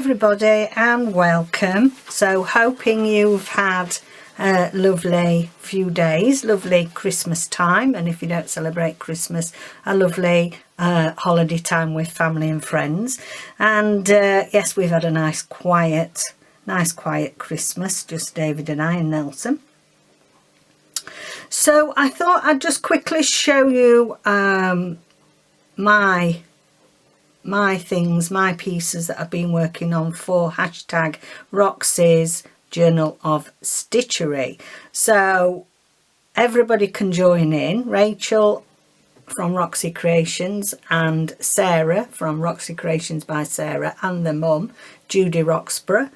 everybody and welcome. So hoping you've had a lovely few days, lovely Christmas time, and if you don't celebrate Christmas, a lovely holiday time with family and friends. And yes, we've had a nice quiet Christmas, just David and I and Nelson. So I thought I'd just quickly show you my things, my pieces that I've been working on for hashtag Roxy's Journal of Stitchery. So everybody can join in. Rachel from Roxy Creations and Sarah from Roxy Creations by Sarah and the mum, Judy Roxburgh,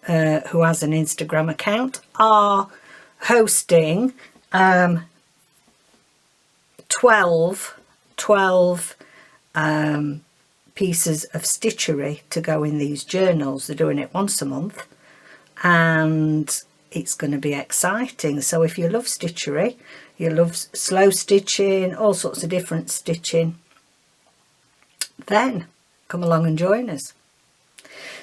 who has an Instagram account, are hosting 12 pieces of stitchery to go in these journals. They're doing it once a month and it's going to be exciting. So if you love stitchery, you love slow stitching, all sorts of different stitching, then come along and join us.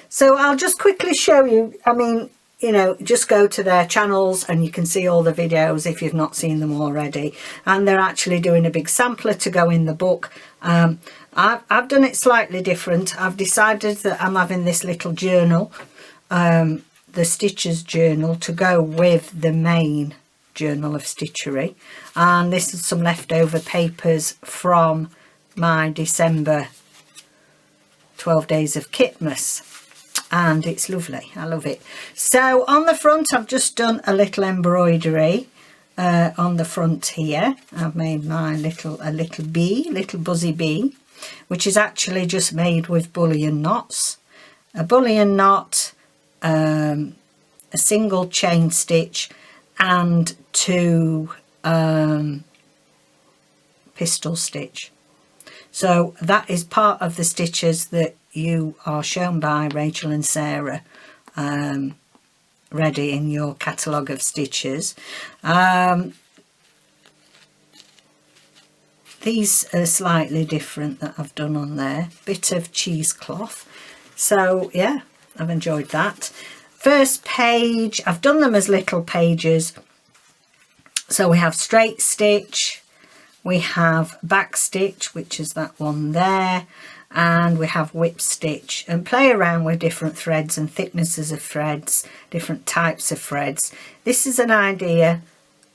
So I'll just quickly show you, I mean, you know, just go to their channels and you can see all the videos if you've not seen them already. And they're actually doing a big sampler to go in the book. I've done it slightly different. I've decided that I'm having this little journal, the Stitchers Journal, to go with the main Journal of Stitchery. And this is some leftover papers from my December 12 Days of Kitmas. And it's lovely, I love it. So on the front I've just done a little embroidery on the front here. I've made my little buzzy bee, which is actually just made with bullion knots, a bullion knot, a single chain stitch and 2 pistol stitch. So that is part of the stitches that you are shown by Rachel and Sarah ready in your catalogue of stitches. These are slightly different that I've done on there. Bit of cheesecloth. So yeah, I've enjoyed that. First page, I've done them as little pages. So we have straight stitch, we have back stitch, which is that one there, and we have whip stitch, and play around with different threads and thicknesses of threads, different types of threads. This is an idea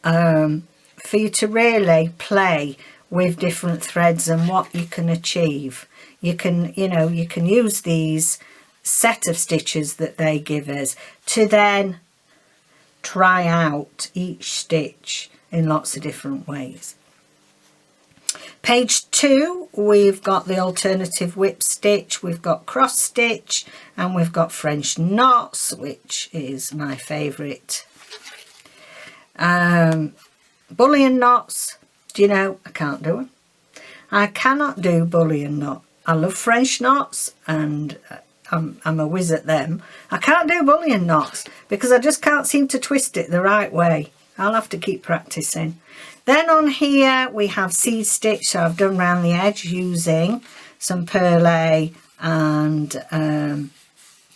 for you to really play with different threads and what you can achieve. You can, you know, you can use these set of stitches that they give us to then try out each stitch in lots of different ways. Page 2, we've got the alternative whip stitch, we've got cross stitch, and we've got French knots, which is my favourite. Bullion knots, do you know, I can't do them. I cannot do bullion knot. I love French knots and I'm a whiz at them. I can't do bullion knots because I just can't seem to twist it the right way. I'll have to keep practicing. Then on here we have seed stitch, so I've done round the edge using some perlé and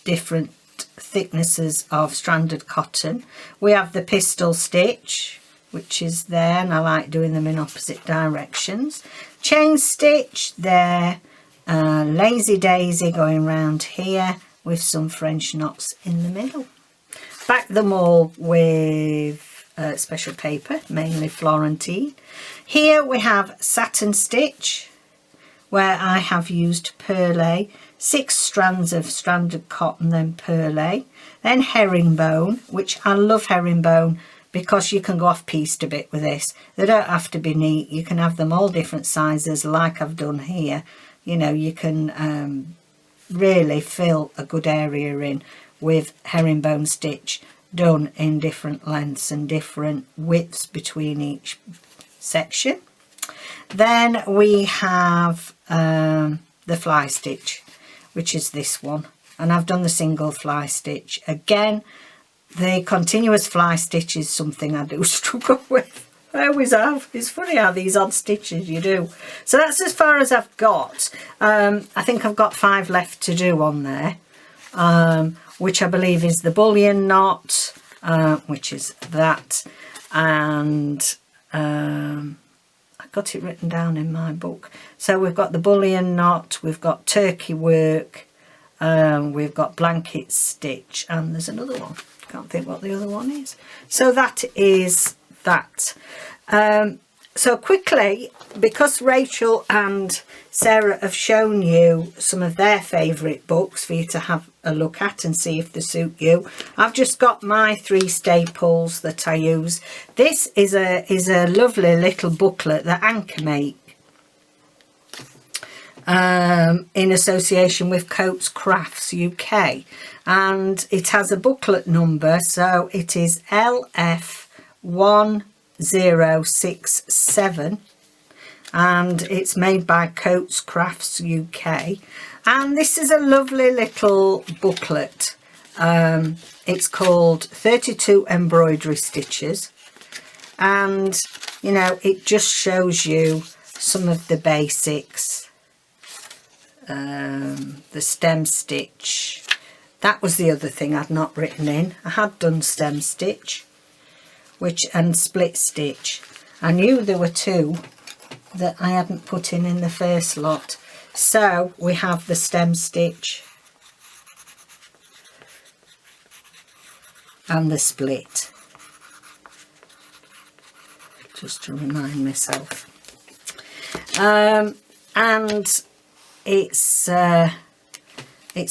different thicknesses of stranded cotton. We have the pistol stitch, which is there, and I like doing them in opposite directions. Chain stitch there, lazy daisy going round here with some French knots in the middle. Back them all with special paper, mainly Florentine. Here we have satin stitch, where I have used perlé, 6 strands of stranded cotton, then perlé, then herringbone, which I love herringbone because you can go off piste a bit with this. They don't have to be neat, you can have them all different sizes like I've done here. You know, you can really fill a good area in with herringbone stitch done in different lengths and different widths between each section. Then we have the fly stitch, which is this one, and I've done the single fly stitch. Again, the continuous fly stitch is something I do struggle with. I always have. It's funny how these odd stitches you do. So that's as far as I've got. I think I've got 5 left to do on there. which I believe is the bullion knot, which is that, and I got it written down in my book. So we've got the bullion knot, we've got turkey work, we've got blanket stitch, and there's another one. Can't think what the other one is. So that is that. So quickly, because Rachel and Sarah have shown you some of their favourite books for you to have a look at and see if they suit you, I've just got my 3 staples that I use. This is a lovely little booklet that Anchor make in association with Coates Crafts UK, and it has a booklet number, so it is LF1067, and it's made by Coates Crafts UK, and this is a lovely little booklet. It's called 32 Embroidery Stitches, and you know, it just shows you some of the basics. The stem stitch, that was the other thing I'd not written in. I had done stem stitch, and split stitch. I knew there were 2 that I hadn't put in the first lot. So we have the stem stitch and the split, just to remind myself. And it's a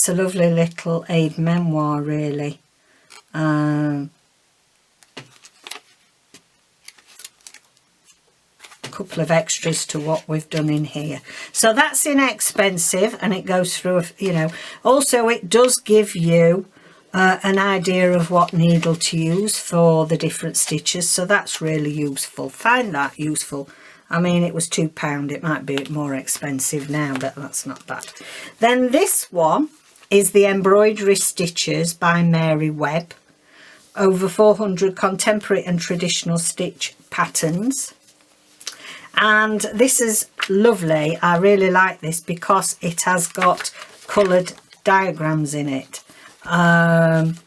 lovely little aid memoir, really. Couple of extras to what we've done in here, so that's inexpensive, and it goes through, you know, also it does give you an idea of what needle to use for the different stitches, so that's really useful. Find that useful. I mean, it was £2. It might be more expensive now, but that's not bad. Then this one is the Embroidery Stitches by Mary Webb. Over 400 contemporary and traditional stitch patterns. And this is lovely. I really like this because it has got coloured diagrams in it. And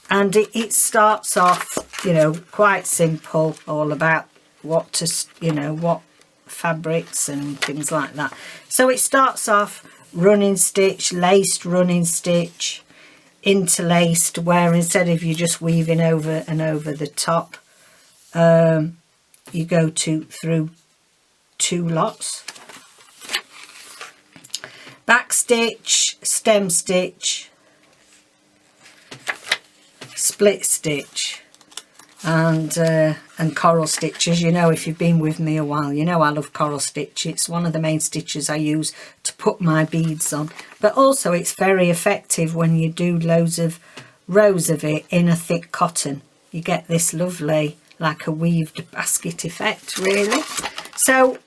it starts off, you know, quite simple, all about what to, you know, what fabrics and things like that. So it starts off running stitch, laced running stitch, interlaced, where instead of you just weaving over and over the top, you go through 2 lots. Back stitch, stem stitch, split stitch, and coral stitches. You know, if you've been with me a while, you know I love coral stitch. It's one of the main stitches I use to put my beads on, but also it's very effective when you do loads of rows of it in a thick cotton. You get this lovely, like a weaved basket effect, really. So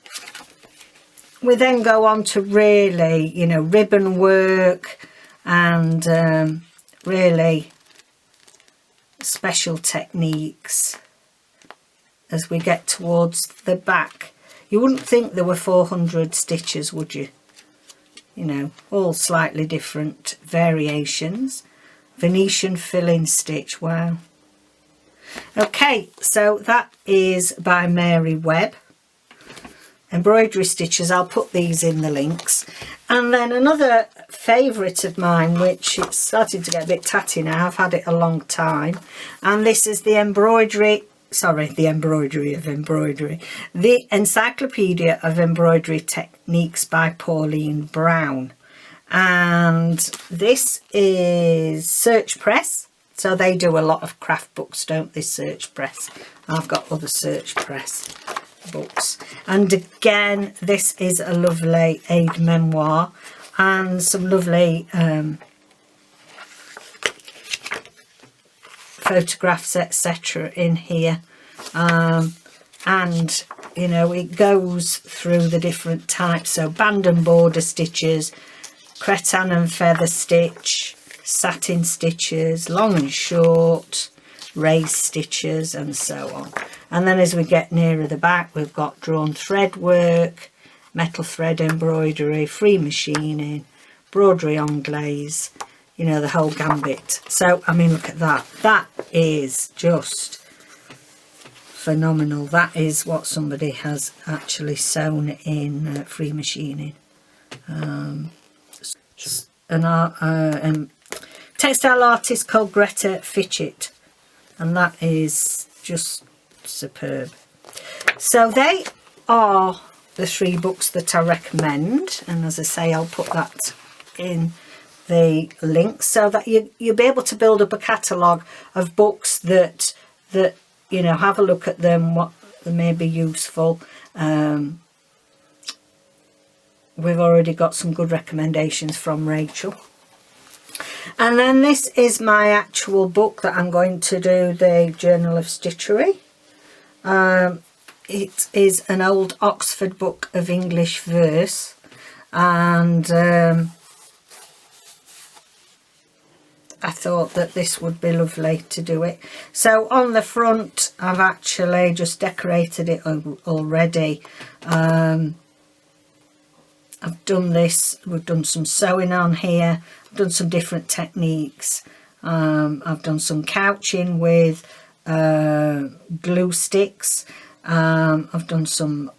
we then go on to really, you know, ribbon work and really special techniques as we get towards the back. You wouldn't think there were 400 stitches, would you? You know, all slightly different variations. Venetian filling stitch, wow. Okay, so that is by Mary Webb. Embroidery Stitches, I'll put these in the links. And then another favourite of mine, which it's starting to get a bit tatty now, I've had it a long time, and this is the Embroidery of Embroidery, the Encyclopaedia of Embroidery Techniques by Pauline Brown. And this is Search Press. So they do a lot of craft books, don't they, Search Press? I've got other Search Press books. And again, this is a lovely aid memoir and some lovely photographs, etc. in here. And, you know, it goes through the different types. So band and border stitches, cretonne and feather stitch, satin stitches, long and short, raised stitches, and so on. And then as we get nearer the back, we've got drawn thread work, metal thread embroidery, free machining, embroidery on glaze, you know, the whole gambit. So I mean, look at that. That is just phenomenal. That is what somebody has actually sewn in free machining. Textile artist called Greta Fitchett, and that is just superb. So they are the 3 books that I recommend, and as I say, I'll put that in the link so that you'll be able to build up a catalogue of books that you know, have a look at them, what they may be useful. We've already got some good recommendations from Rachel. And then this is my actual book that I'm going to do, the Journal of Stitchery. It is an old Oxford book of English verse, and I thought that this would be lovely to do it. So on the front, I've actually just decorated it already. I've done this, we've done some sewing on here, I've done some different techniques. I've done some couching with glue sticks. I've done some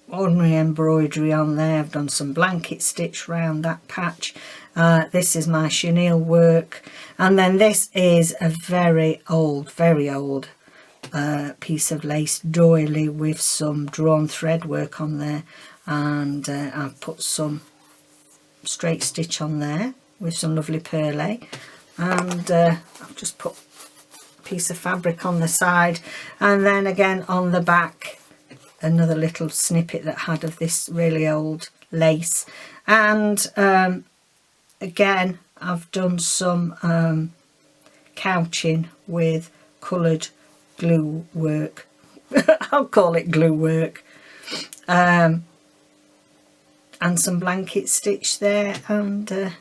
ordinary embroidery on there. I've done some blanket stitch round that patch. This is my chenille work, and then this is a very old piece of lace doily with some drawn thread work on there, and I've put some straight stitch on there with some lovely purlay, and I've just put a piece of fabric on the side, and then again on the back another little snippet that had of this really old lace. And again, I've done some couching with coloured glue work. I'll call it glue work. And some blanket stitch there, and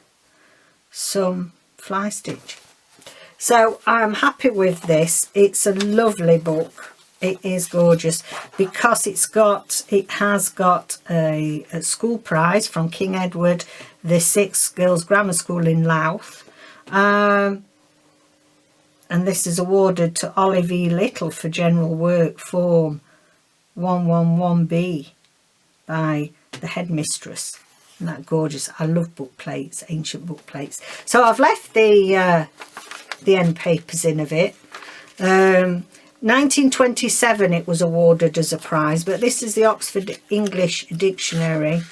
some fly stitch. So I'm happy with this. It's a lovely book. It is gorgeous because it has got a school prize from King Edward VI Girls Grammar School in Louth, and this is awarded to Olive E. Little for general work form 111B by the headmistress. Isn't that gorgeous? I love book plates, ancient book plates. So I've left the end papers in of it. 1927 it was awarded as a prize, but this is the Oxford English Dictionary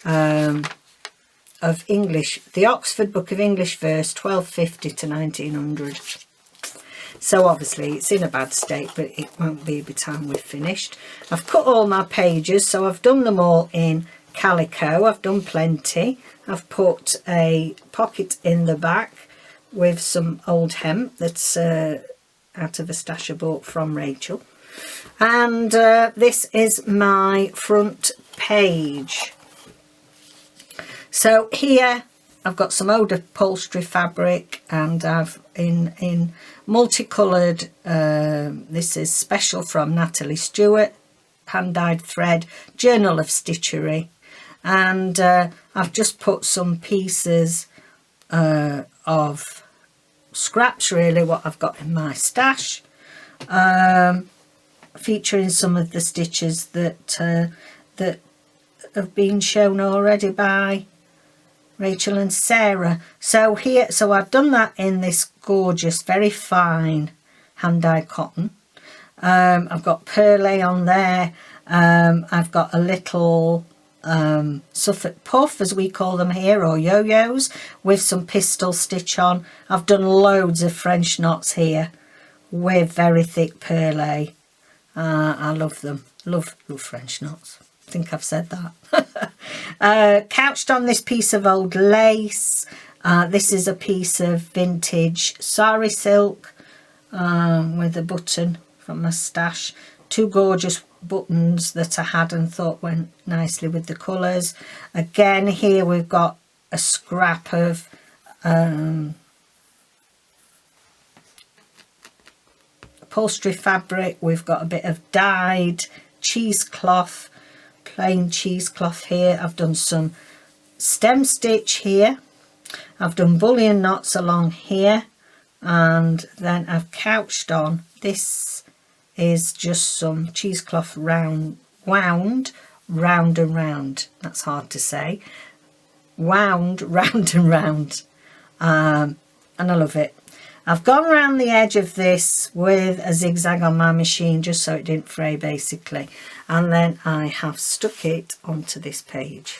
of English, the Oxford Book of English Verse 1250 to 1900. So obviously it's in a bad state, but it won't be by the time we've finished. I've cut all my pages, so I've done them all in calico. I've done plenty. I've put a pocket in the back with some old hemp that's out of a stash I bought from Rachel. And this is my front page. So here I've got some old upholstery fabric, and I've in multicoloured, this is special from Natalie Stewart, hand-dyed thread, Journal of Stitchery, and I've just put some pieces of scraps, really, what I've got in my stash, featuring some of the stitches that that have been shown already by Rachel and Sarah. So I've done that in this gorgeous, very fine hand-dyed cotton. I've got purlay on there. I've got a little Suffolk puff, as we call them here, or yo-yos, with some pistol stitch on. I've done loads of French knots here with very thick purlay. I love them. Love French knots. I think I've said that. Couched on this piece of old lace. This is a piece of vintage sari silk with a button from my stash. Two gorgeous buttons that I had and thought went nicely with the colours. Again, here we've got a scrap of upholstery fabric. We've got a bit of dyed cheesecloth, plain cheesecloth here. I've done some stem stitch here, I've done bullion knots along here, and then I've couched on. This is just some cheesecloth wound round and round. That's hard to say. Wound round and round, and I love it. I've gone around the edge of this with a zigzag on my machine just so it didn't fray basically, and then I have stuck it onto this page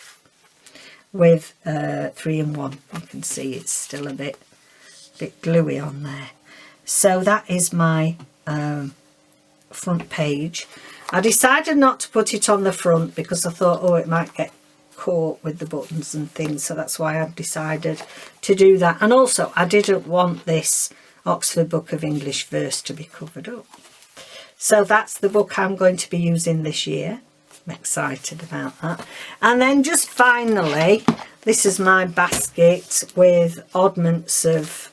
with 3-in-1. You can see it's still a bit gluey on there. So that is my front page. I decided not to put it on the front because I thought, oh, it might get caught with the buttons and things, so that's why I've decided to do that. And also I didn't want this Oxford Book of English verse to be covered up. So that's the book I'm going to be using this year. I'm excited about that. And then just finally, this is my basket with oddments of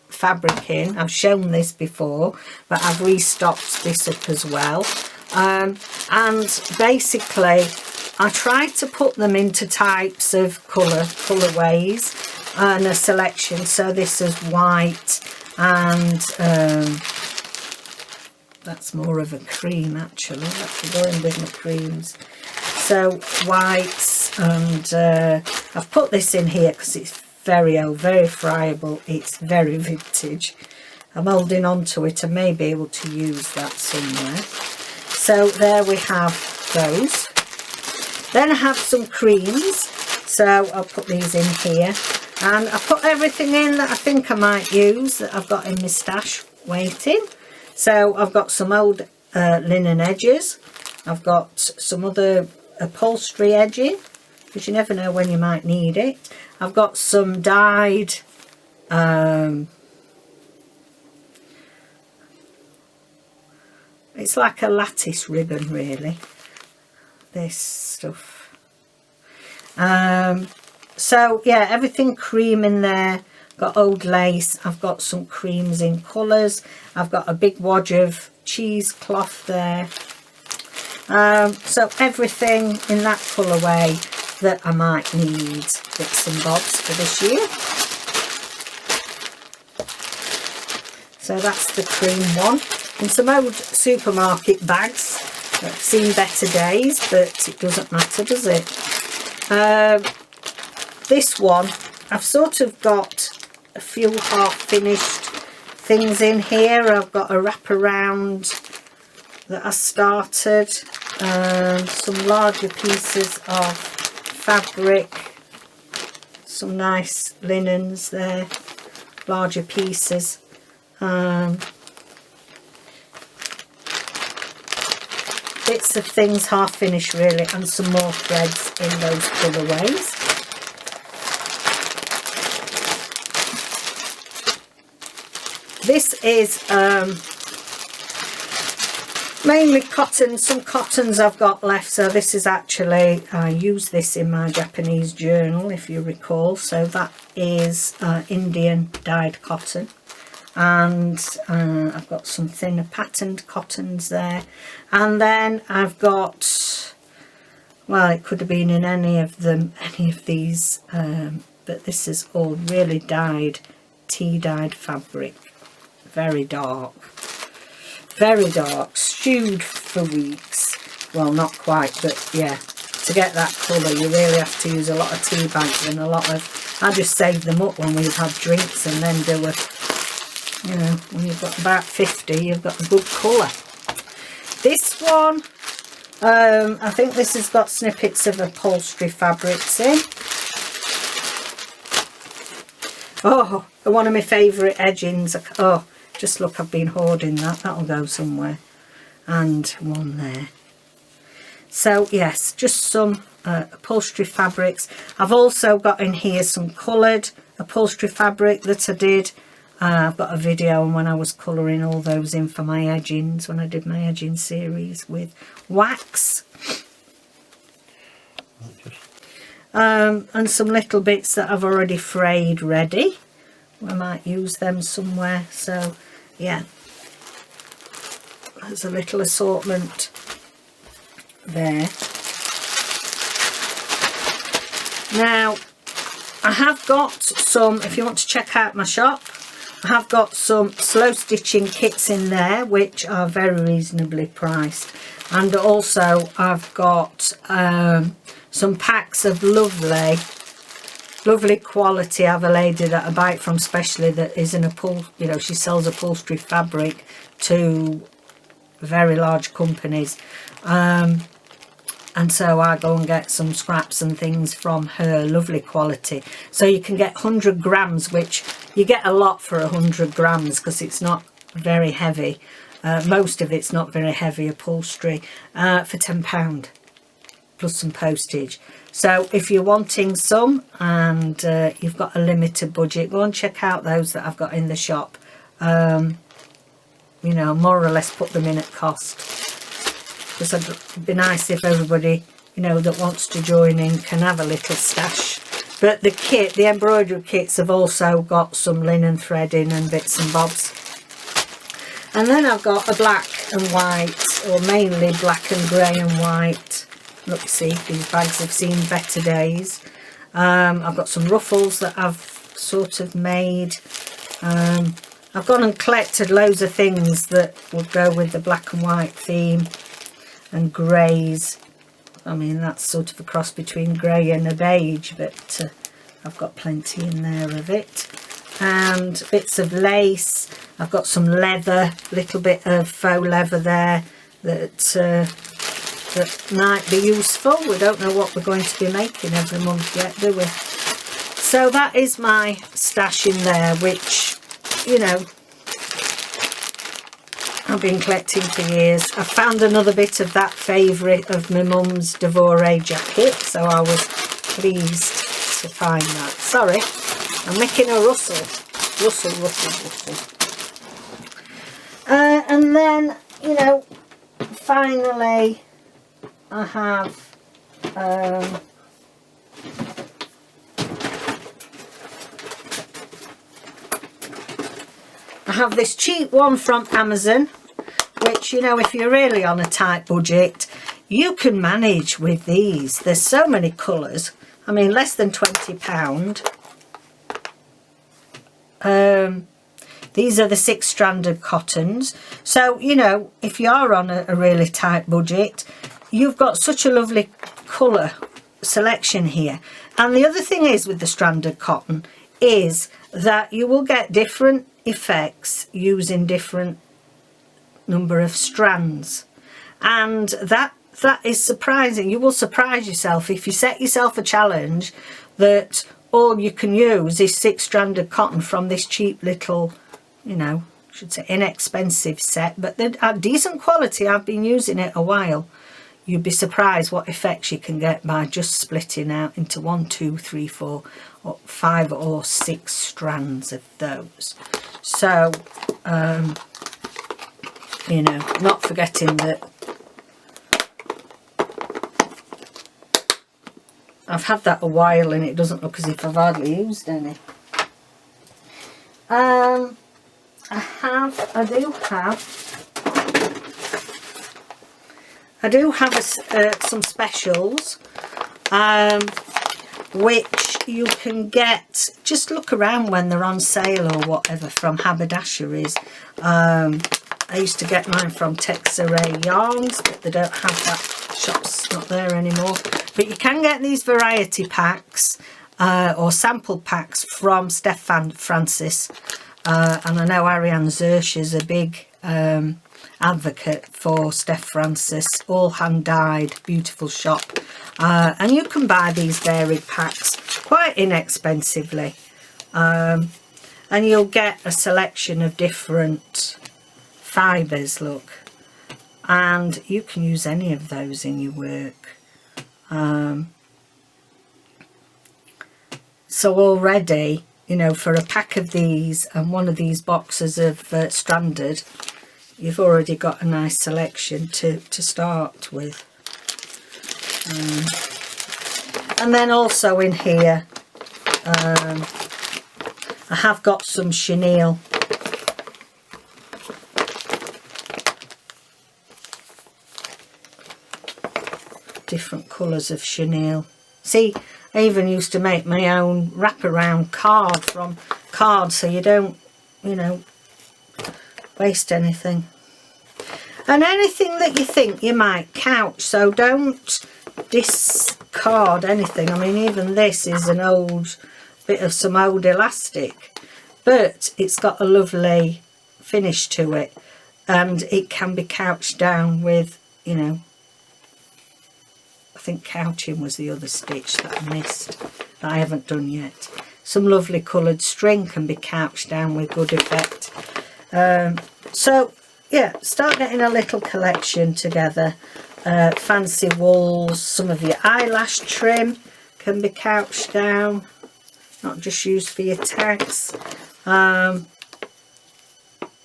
fabric in. I've shown this before, but I've restocked this up as well. And basically I tried to put them into types of colourways and a selection. So this is white, and that's more of a cream actually. That's going with my creams. So whites, and I've put this in here because it's very old, very friable. It's very vintage. I'm holding on to it and may be able to use that somewhere. So there we have those. Then I have some creams, so I'll put these in here, and I put everything in that I think I might use that I've got in my stash waiting. So I've got some old linen edges, I've got some other upholstery edging, because you never know when you might need it. I've got some dyed it's like a lattice ribbon really, this stuff. So yeah, everything cream in there. Got old lace, I've got some creams in colours, I've got a big wodge of cheesecloth there. So everything in that colourway that I might need, bits and bobs for this year. So that's the cream one. And some old supermarket bags that have seen better days, but it doesn't matter, does it? This one, I've sort of got a few half finished things in here. I've got a wraparound that I started, some larger pieces of fabric, some nice linens there, larger pieces, bits of things half finished really, and some more threads in those colourways. This is mainly cotton. Some cottons I've got left, so this is actually, I use this in my Japanese journal if you recall. So that is Indian dyed cotton, and I've got some thinner patterned cottons there, and then I've got, well, it could have been in any of these, but this is all really dyed, tea dyed fabric. Very dark, stewed for weeks. Well, not quite, but yeah, to get that colour you really have to use a lot of tea bags and a lot of, I just save them up when we've had drinks and then do a, you know, when you've got about 50 you've got a good colour. This one, I think this has got snippets of upholstery fabrics in. Oh, one of my favourite edgings. Oh, just look, I've been hoarding that. That'll go somewhere. And one there. So yes, just some upholstery fabrics. I've also got in here some coloured upholstery fabric that I did. I've got a video on when I was colouring all those in for my edgings, when I did my edging series with wax. And some little bits that I've already frayed ready. I might use them somewhere. So yeah, there's a little assortment there. Now, I have got some, if you want to check out my shop, I have got some slow stitching kits in there which are very reasonably priced, and also I've got some packs of lovely quality. I have a lady that I buy it from specially that is in she sells upholstery fabric to very large companies, and so I go and get some scraps and things from her, lovely quality. So you can get 100 grams, which you get a lot for 100 grams because it's not very heavy. Most of it's not very heavy upholstery, for £10 plus some postage. So if you're wanting some and you've got a limited budget, go and check out those that I've got in the shop. More or less put them in at cost. Because it'd be nice if everybody, that wants to join in can have a little stash. But the embroidery kits have also got some linen threading and bits and bobs. And then I've got a black and white, or mainly black and grey and white. Look, see, these bags have seen better days. I've got some ruffles that I've sort of made. I've gone and collected loads of things that will go with the black and white theme. And greys. I mean, that's sort of a cross between grey and a beige, but I've got plenty in there of it. And bits of lace. I've got some leather, little bit of faux leather there that might be useful. We don't know what we're going to be making every month yet, do we? So that is my stash in there, which, I've been collecting for years. I found another bit of that favourite of my mum's Devoré jacket, so I was pleased to find that. Sorry, I'm making a rustle. And then, finally, I have this cheap one from Amazon, which, if you're really on a tight budget, you can manage with these. There's so many colours. I mean, less than £20. These are the 6-stranded cottons. So, if you are on a really tight budget, you've got such a lovely colour selection here. And the other thing is with the stranded cotton is that you will get different effects using different number of strands, and that is surprising. You will surprise yourself if you set yourself a challenge that all you can use is 6-stranded cotton from this cheap little, I should say inexpensive set, but they're at decent quality. I've been using it a while. You'd be surprised what effects you can get by just splitting out into 1, 2, 3, 4 or 5 or 6 strands of those. So not forgetting that I've had that a while and it doesn't look as if I've hardly used any. I do have some specials, which you can get, just look around when they're on sale or whatever, from haberdasheries. I used to get mine from Textile Yarns, but they don't have that. Shop's not there anymore. But you can get these variety packs or sample packs from Steph Francis. And I know Ariane Zersh is a big advocate for Steph Francis. All hand dyed, beautiful shop. And you can buy these varied packs quite inexpensively. And you'll get a selection of different fibres, look, and you can use any of those in your work. So already, for a pack of these and one of these boxes of stranded, you've already got a nice selection to start with. And then also in here, I have got some chenille. Different colours of chenille. See, I even used to make my own wraparound card from cards, so you don't, you know, waste anything. And anything that you think you might couch, so don't discard anything. I mean, even this is an old bit of some old elastic, but it's got a lovely finish to it, and it can be couched down with, you know, I think couching was the other stitch that I missed, that I haven't done yet. Some lovely coloured string can be couched down with good effect. So yeah, start getting a little collection together. Fancy wools, some of your eyelash trim can be couched down, not just used for your tags.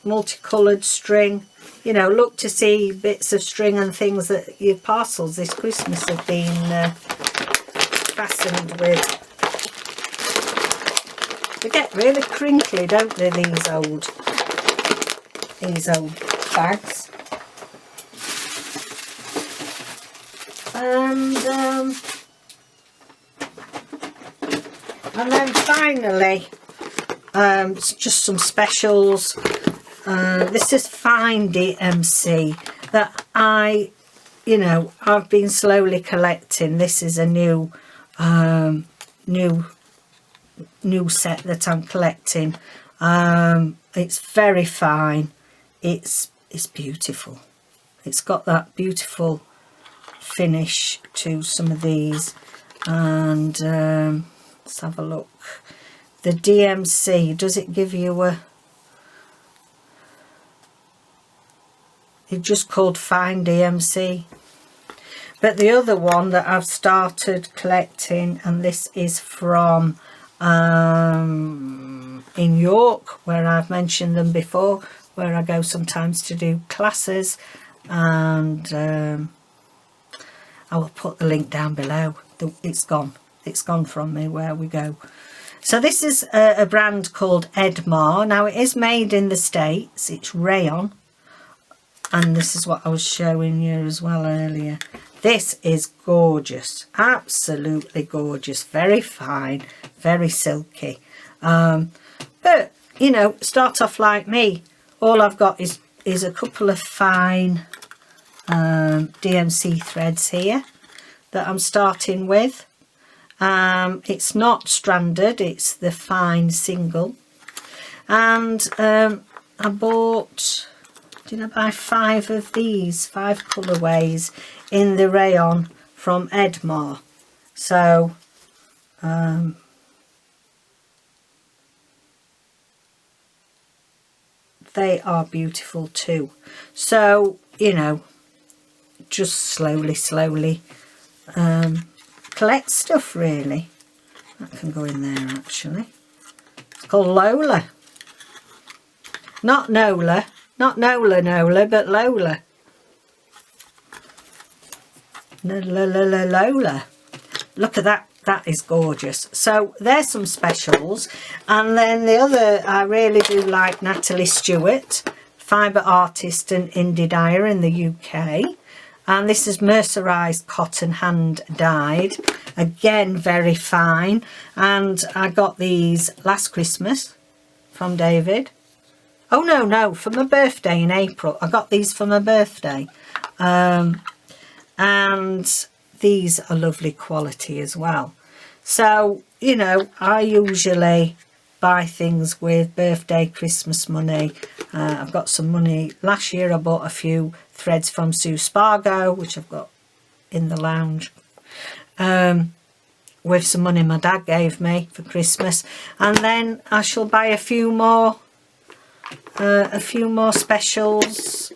Multicoloured string, you know, look to see bits of string and things that your parcels this Christmas have been fastened with. They get really crinkly, don't they, these old bags. And then finally, just some specials. This is fine DMC that you know, I've been slowly collecting. This is a new set that I'm collecting. It's very fine. It's beautiful. It's got that beautiful finish to some of these. And let's have a look. The DMC, does it give you a... It's just called Fine DMC. But the other one that I've started collecting, and this is from in York, where I've mentioned them before, where I go sometimes to do classes, and I will put the link down below. It's gone from me where we go. So this is a brand called Edmar. Now it is made in the States. It's rayon. And this is what I was showing you as well earlier. This is gorgeous, absolutely gorgeous, very fine, very silky. But you know, start off like me. All I've got is a couple of fine DMC threads here that I'm starting with. It's not stranded, it's the fine single. And I bought... Did I buy 5 of these, 5 colourways in the rayon from Edmar? So they are beautiful too. So, you know, just slowly collect stuff really. That can go in there actually. It's called Lola. Not Nola. Not Nola, but Lola. Lola. Look at that. That is gorgeous. So there's some specials. And then the other, I really do like Natalie Stewart, fibre artist and indie dyer in the UK. And this is mercerised cotton, hand dyed. Again, very fine. And I got these last Christmas from David. Oh no, for my birthday in April. I got these for my birthday. And these are lovely quality as well. So, you know, I usually buy things with birthday, Christmas money. I've got some money. Last year I bought a few threads from Sue Spargo, which I've got in the lounge. With some money my dad gave me for Christmas. And then I shall buy a few more specials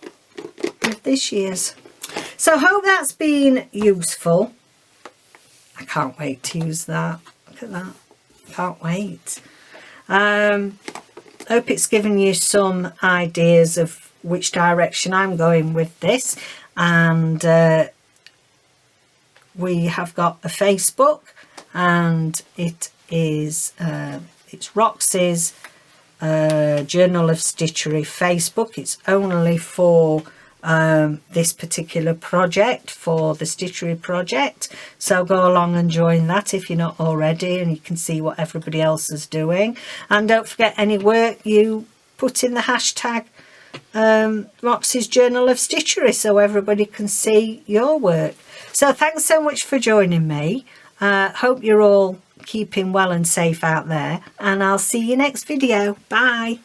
with this year's. So hope that's been useful. I can't wait to use that. Look at that. Can't wait. Hope it's given you some ideas of which direction I'm going with this. And we have got a Facebook, and it is it's Roxy's Journal of Stitchery Facebook. It's only for this particular project for the Stitchery project, so go along and join that if you're not already, and you can see what everybody else is doing. And don't forget, any work you put in the hashtag Roxy's Journal of Stitchery so everybody can see your work. So thanks so much for joining me. Hope you're all keeping well and safe out there, and I'll see you next video. Bye.